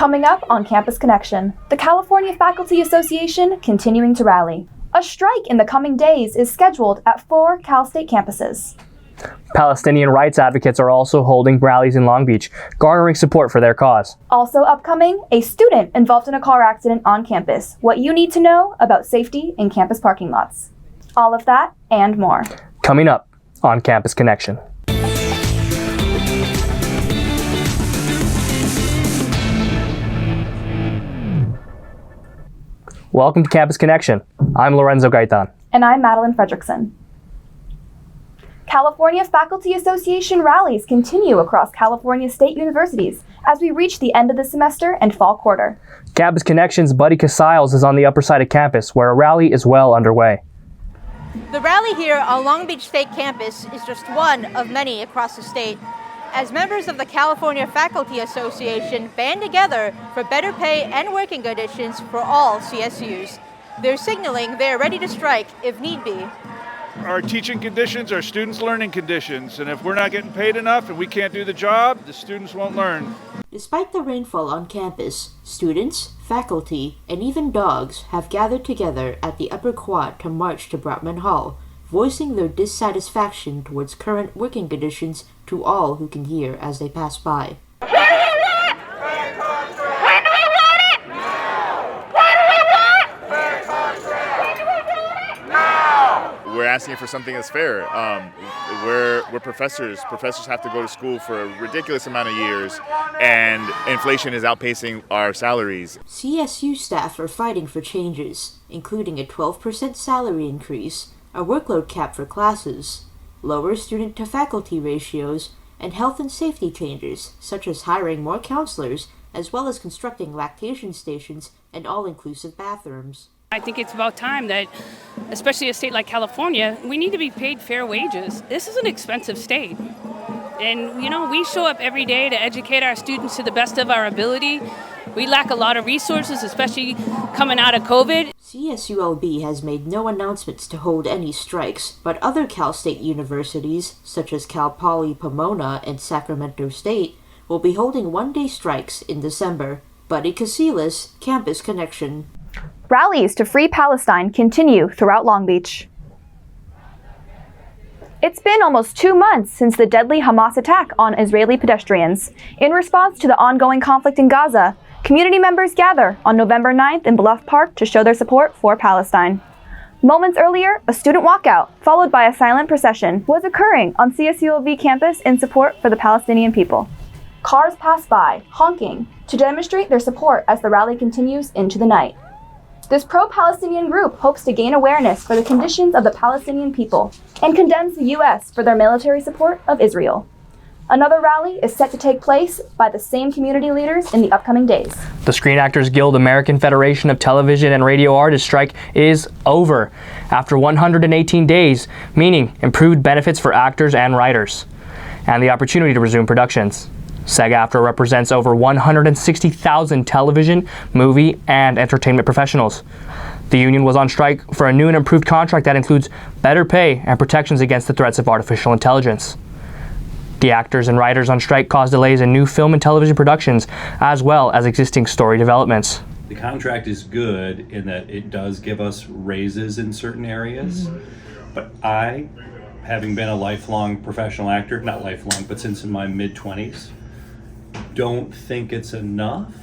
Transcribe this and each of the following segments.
Coming up on Campus Connection, the California Faculty Association continuing to rally. A strike in the coming days is scheduled at 4 Cal State campuses. Palestinian rights advocates are also holding rallies in Long Beach, garnering support for their cause. Also upcoming, a student involved in a car accident on campus. What you need to know about safety in campus parking lots. All of that and more. Coming up on Campus Connection. Welcome to Campus Connection. I'm Lorenzo Gaitan. And I'm Madeline Fredrickson. California Faculty Association rallies continue across California state universities as we reach the end of the semester and fall quarter. Campus Connection's Buddy Casales is on the upper side of campus, where a rally is well underway. The rally here on Long Beach State campus is just one of many across the state, as members of the California Faculty Association band together for better pay and working conditions for all CSUs. They're signaling they're ready to strike if need be. Our teaching conditions are students' learning conditions, and if we're not getting paid enough and we can't do the job, the students won't learn. Despite the rainfall on campus, students, faculty, and even dogs have gathered together at the Upper Quad to march to Brotman Hall, voicing their dissatisfaction towards current working conditions to all who can hear as they pass by. We're asking for something that's fair. We're professors. Professors have to go to school for a ridiculous amount of years, and inflation is outpacing our salaries. CSU staff are fighting for changes, including a 12% salary increase, a workload cap for classes, lower student-to-faculty ratios, and health and safety changes, such as hiring more counselors, as well as constructing lactation stations and all-inclusive bathrooms. I think it's about time that, especially a state like California, we need to be paid fair wages. This is an expensive state. And, we show up every day to educate our students to the best of our ability. We lack a lot of resources, especially coming out of COVID. CSULB has made no announcements to hold any strikes, but other Cal State universities, such as Cal Poly Pomona and Sacramento State, will be holding one-day strikes in December. Buddy Casillas, Campus Connection. Rallies to free Palestine continue throughout Long Beach. It's been almost 2 months since the deadly Hamas attack on Israeli pedestrians. In response to the ongoing conflict in Gaza, community members gather on November 9th in Bluff Park to show their support for Palestine. Moments earlier, a student walkout, followed by a silent procession, was occurring on CSULB campus in support for the Palestinian people. Cars pass by, honking, to demonstrate their support as the rally continues into the night. This pro-Palestinian group hopes to gain awareness for the conditions of the Palestinian people and condemns the U.S. for their military support of Israel. Another rally is set to take place by the same community leaders in the upcoming days. The Screen Actors Guild American Federation of Television and Radio Artists strike is over after 118 days, meaning improved benefits for actors and writers, and the opportunity to resume productions. SAG-AFTRA represents over 160,000 television, movie, and entertainment professionals. The union was on strike for a new and improved contract that includes better pay and protections against the threats of artificial intelligence. The actors and writers on strike caused delays in new film and television productions, as well as existing story developments. The contract is good in that it does give us raises in certain areas, but I, having been a lifelong professional actor, not lifelong, but since in my mid-20s, don't think it's enough,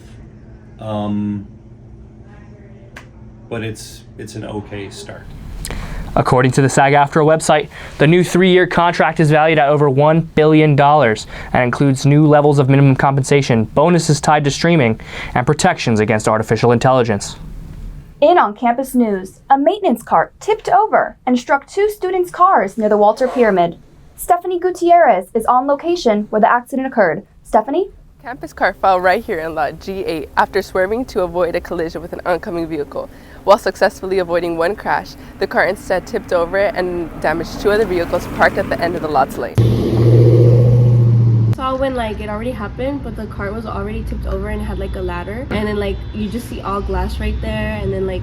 but it's an okay start. According to the SAG-AFTRA website, the new 3-year contract is valued at over $1 billion and includes new levels of minimum compensation, bonuses tied to streaming, and protections against artificial intelligence. In on-campus news, a maintenance cart tipped over and struck 2 students' cars near the Walter Pyramid. Stephanie Gutierrez is on location where the accident occurred. Stephanie? Campus car fell right here in lot G8 after swerving to avoid a collision with an oncoming vehicle. While successfully avoiding one crash, the car instead tipped over and damaged 2 other vehicles parked at the end of the lot's lane. Saw when it already happened, but the car was already tipped over and had a ladder, and then you just see all glass right there, and then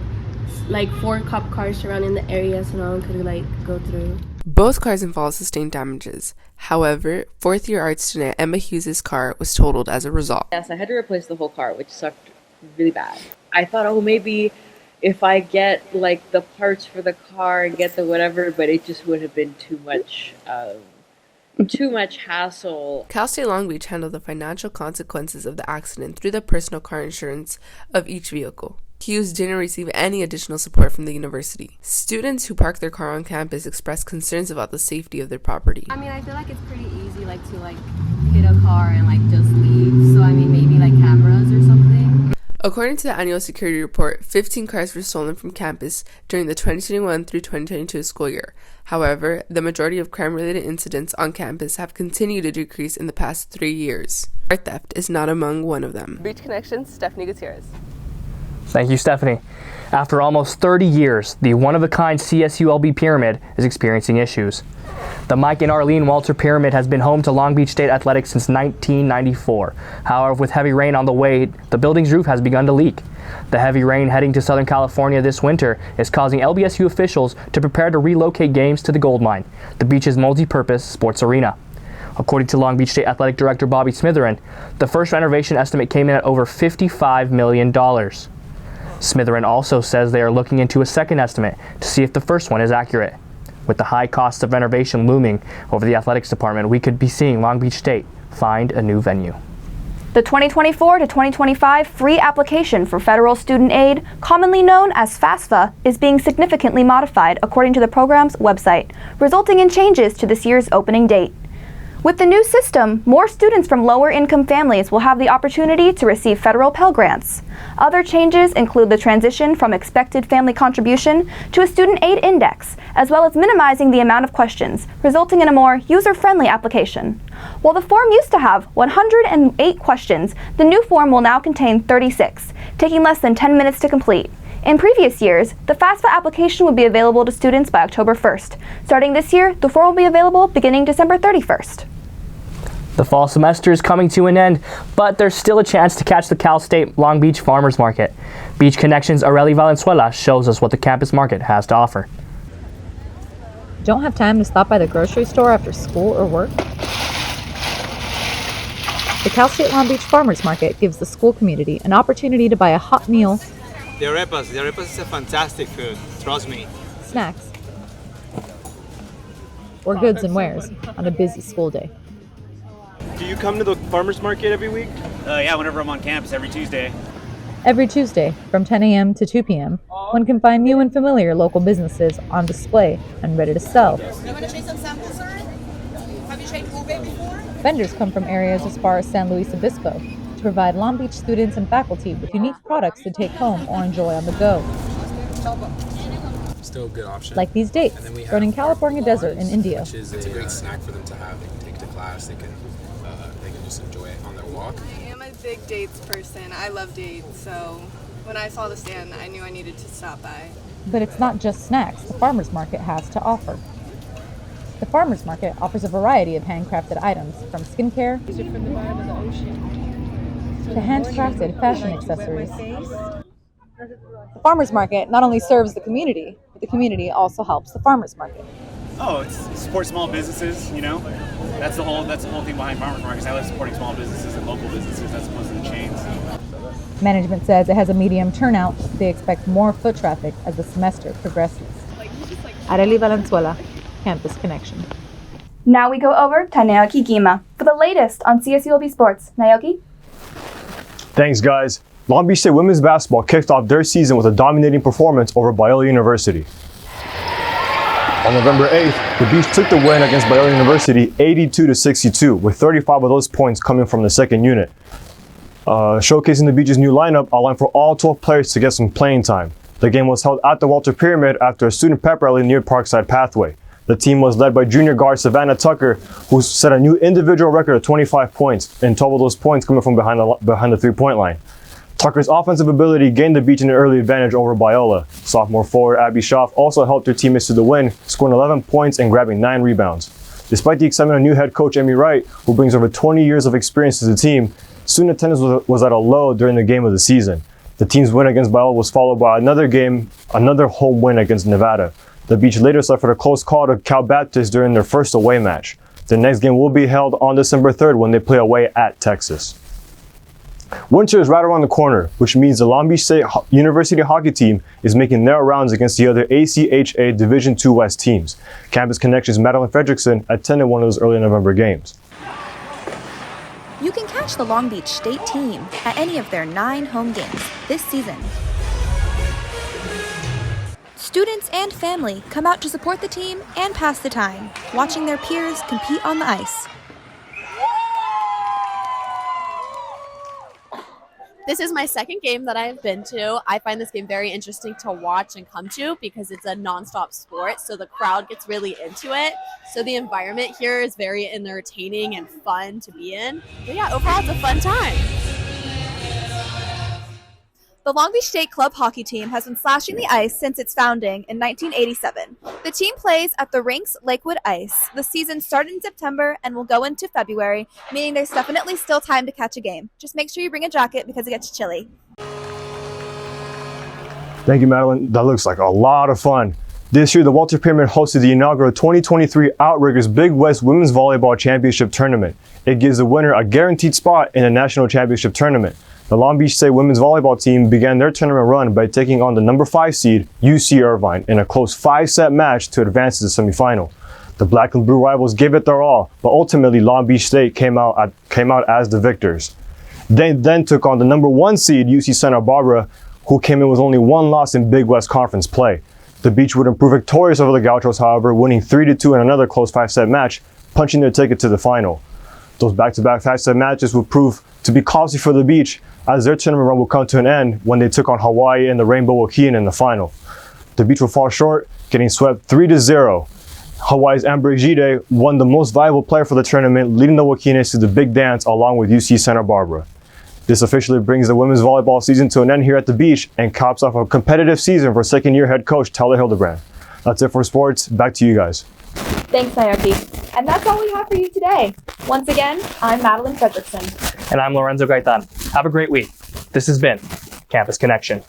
4 cop cars surrounding the area so no one could go through. Both cars involved sustained damages. However, fourth-year art student Emma Hughes' car was totaled as a result. Yes, I had to replace the whole car, which sucked really bad. I thought, oh, maybe if I get like the parts for the car and get the whatever, but it just would have been too much hassle. Cal State Long Beach handled the financial consequences of the accident through the personal car insurance of each vehicle. Hughes didn't receive any additional support from the university. Students who park their car on campus expressed concerns about the safety of their property. I mean, I feel like it's pretty easy, to hit a car and just leave. So I mean, maybe cameras or something. According to the annual security report, 15 cars were stolen from campus during the 2021 through 2022 school year. However, the majority of crime-related incidents on campus have continued to decrease in the past 3 years. Car theft is not among one of them. Beach Connections, Stephanie Gutierrez. Thank you, Stephanie. After almost 30 years, the one-of-a-kind CSULB Pyramid is experiencing issues. The Mike and Arlene Walter Pyramid has been home to Long Beach State Athletics since 1994. However, with heavy rain on the way, the building's roof has begun to leak. The heavy rain heading to Southern California this winter is causing LBSU officials to prepare to relocate games to the Gold Mine, the beach's multi-purpose sports arena. According to Long Beach State Athletic Director Bobby Smitherin, the first renovation estimate came in at over $55 million. Smitherin also says they are looking into a second estimate to see if the first one is accurate. With the high cost of renovation looming over the athletics department, we could be seeing Long Beach State find a new venue. The 2024 to 2025 free application for federal student aid, commonly known as FAFSA, is being significantly modified according to the program's website, resulting in changes to this year's opening date. With the new system, more students from lower-income families will have the opportunity to receive federal Pell Grants. Other changes include the transition from expected family contribution to a student aid index, as well as minimizing the amount of questions, resulting in a more user-friendly application. While the form used to have 108 questions, the new form will now contain 36, taking less than 10 minutes to complete. In previous years, the FAFSA application would be available to students by October 1st. Starting this year, the form will be available beginning December 31st. The fall semester is coming to an end, but there's still a chance to catch the Cal State Long Beach Farmers Market. Beach Connections' Arely Valenzuela shows us what the campus market has to offer. Don't have time to stop by the grocery store after school or work? The Cal State Long Beach Farmers Market gives the school community an opportunity to buy a hot meal, the arepas is a fantastic food, trust me. Snacks, or goods and wares on a busy school day. Do you come to the farmers market every week? Yeah, whenever I'm on campus, every Tuesday. Every Tuesday from 10 a.m. to 2 p.m., one can find new and familiar local businesses on display and ready to sell. You want to try some samples, sir? Have you tried ube before? Vendors come from areas as far as San Luis Obispo to provide Long Beach students and faculty with unique products to take home or enjoy on the go. Still a good option. Like these dates, grown in California desert in India. Which is a great snack for them to have. They can take it to class. They can just enjoy it on their walk. I am a big dates person. I love dates, so when I saw the stand, I knew I needed to stop by. But it's not just snacks the farmers market has to offer. The farmers market offers a variety of handcrafted items, from skincare to handcrafted fashion accessories. The farmers market not only serves the community, but the community also helps the farmers market. Oh, it's support small businesses, you know? That's the whole thing behind farmers markets. I love supporting small businesses and local businesses as opposed to the chains. Management says it has a medium turnout. They expect more foot traffic as the semester progresses. Arely Valenzuela, Campus Connection. Now we go over to Naoki Gima for the latest on CSULB Sports. Naoki? Thanks, guys. Long Beach State women's basketball kicked off their season with a dominating performance over Biola University. On November 8th, the Beach took the win against Biola University 82-62, with 35 of those points coming from the second unit. Showcasing the Beach's new lineup allowing for all 12 players to get some playing time. The game was held at the Walter Pyramid after a student pep rally near Parkside Pathway. The team was led by junior guard Savannah Tucker, who set a new individual record of 25 points, and 12 of those points coming from behind the three-point line. Tucker's offensive ability gained the Beach an early advantage over Biola. Sophomore forward Abby Schaaf also helped her teammates to the win, scoring 11 points and grabbing 9 rebounds. Despite the excitement of new head coach Amy Wright, who brings over 20 years of experience to the team, student attendance was at a low during the game of the season. The team's win against Biola was followed by another home win against Nevada. The Beach later suffered a close call to Cal Baptist during their first away match. The next game will be held on December 3rd when they play away at Texas. Winter is right around the corner, which means the Long Beach State University hockey team is making their rounds against the other ACHA Division II West teams. Campus Connection's Madeline Fredrickson attended one of those early November games. You can catch the Long Beach State team at any of their 9 home games this season. Students and family come out to support the team and pass the time, watching their peers compete on the ice. This is my second game that I've been to. I find this game very interesting to watch and come to because it's a nonstop sport, so the crowd gets really into it. So the environment here is very entertaining and fun to be in. But yeah, overall it's a fun time. The Long Beach State Club hockey team has been slashing the ice since its founding in 1987. The team plays at the rink's Lakewood Ice. The season started in September and will go into February, meaning there's definitely still time to catch a game. Just make sure you bring a jacket because it gets chilly. Thank you, Madeline. That looks like a lot of fun. This year, the Walter Pyramid hosted the inaugural 2023 Outriggers Big West Women's Volleyball Championship Tournament. It gives the winner a guaranteed spot in the National Championship Tournament. The Long Beach State women's volleyball team began their tournament run by taking on the number 5 seed UC Irvine in a close 5-set match to advance to the semifinal. The Black and Blue rivals gave it their all, but ultimately Long Beach State came out as the victors. They then took on the number 1 seed UC Santa Barbara, who came in with only 1 loss in Big West Conference play. The Beach would improve victorious over the Gauchos, however, winning 3-2 in another close 5-set match, punching their ticket to the final. Those back-to-back 5-set matches would prove to be costly for the Beach, as their tournament run will come to an end when they took on Hawaii and the Rainbow Waukegan in the final. The Beach will fall short, getting swept 3-0. Hawaii's Amber Ejide won the most valuable player for the tournament, leading the Waukeganers to the big dance along with UC Santa Barbara. This officially brings the women's volleyball season to an end here at the Beach and caps off a competitive season for second-year head coach Tyler Hildebrand. That's it for sports. Back to you guys. Thanks, Naoki. And that's all we have for you today. Once again, I'm Madeline Fredrickson. And I'm Lorenzo Gaitan. Have a great week. This has been Campus Connection.